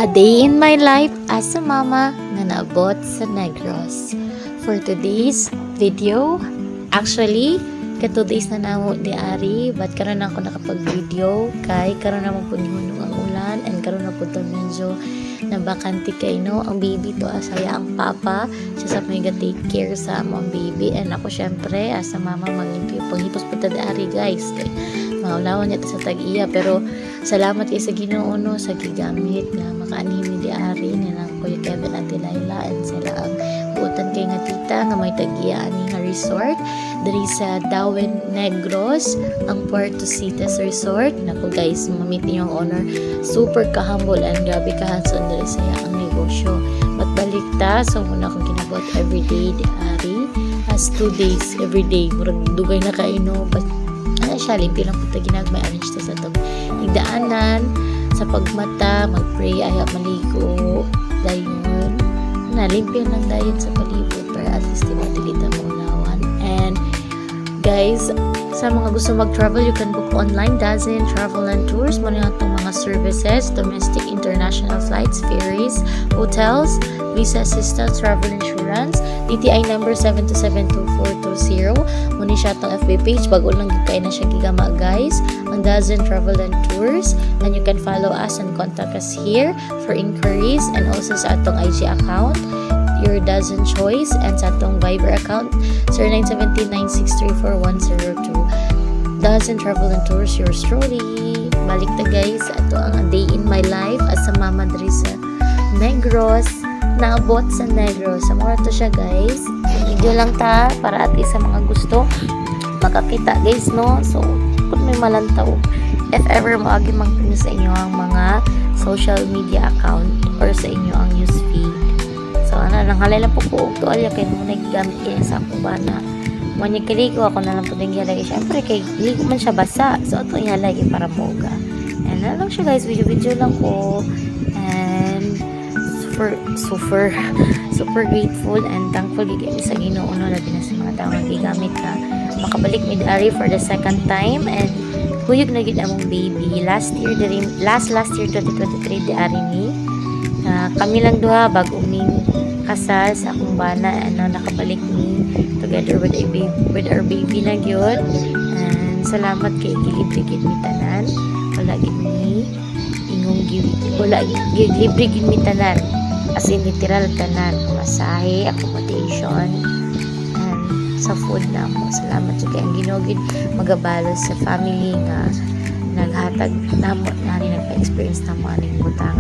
A day in my life as a mama na naabot sa Negros. For today's video, actually, 2 days na namo di ari, but karon ako nakapag-video kay karon na mo po ang ulan and karon na po to medyo nabakanti kay no ang baby to asaya ang papa siya sa may take care sa among baby and ako syempre as a mama maglimpyo panghipos po ta di ari guys kay maulawan niya sa tag-iya pero salamat kay sa Ginoo no sa gigamit nga makaanhimi di ari nilang Kuya Kevin at Laila and sila ang buotan kay nga tita nga may tag-iya ani nga resort diri sa Dawen Negros ang Puerto Cites Resort. Naku guys, mamit niyo ang owner, super ka-humble and grabe ka-hands-on diri sa ang negosyo. Balik ta so muna akong kinabot everyday di ari as 2 days everyday murag dugay na kaino but ano siya limpi lang puta ginagmay arrange ta sa tong higdaanan sa pagmata magpray aya maligo dayon na limpi lang dayon sa palibot para at least dili ta maunawan. And guys, sa mga gusto mag-travel, you can book online Dazen Travel and Tours. Muna itong mga services, domestic, international flights, ferries, hotels, visa assistance, travel insurance, DTI number 7272420. Muna siya itong FB page. Bago lang kayo na siya gigama guys. Ang Dazen Travel and Tours. And you can follow us and contact us here for inquiries and also sa atong IG account. Your Dazen Choice and sa atong Viber account 091796340102. Dazen Travel and Tours, your story. Balik ta guys, ato ang day in my life as a mama diri sa Negros. Naabot sa Negros. Sa mura to siya guys. Video lang ta para at least sa mga gusto makakita guys no. So kung may malantaw if ever maagi mang sa inyo ang mga social media account or sa inyo ang newsfeed. So, nang halay lang po ko tuwalya kay muna gigamit kayo sa akong bana. Muna kiligo ako na lang po din gihalay. Siyempre, kay ligo man siya basa. So, ito ihalay kay para moga. And na lang siya guys. Video lang ko. And super grateful and thankful gigami sa Ginoo no labi na sa mga tao nga gigamit na makabalik mi dari for the second time and huyog na gid among baby last year 2023 di ari ni kami lang duha bag-o ming kasal sa akong bana ano nakabalik ni together with our baby na gyud and salamat kay gilibre gid mi tanan wala gid mi ingong wala gid libre gid mi tanan as in literal tanan masahe accommodation and sa food na mo salamat jud kay ang Ginoo gid magabalo sa family nga naghatag namo nani nagpa-experience namo aning butangan.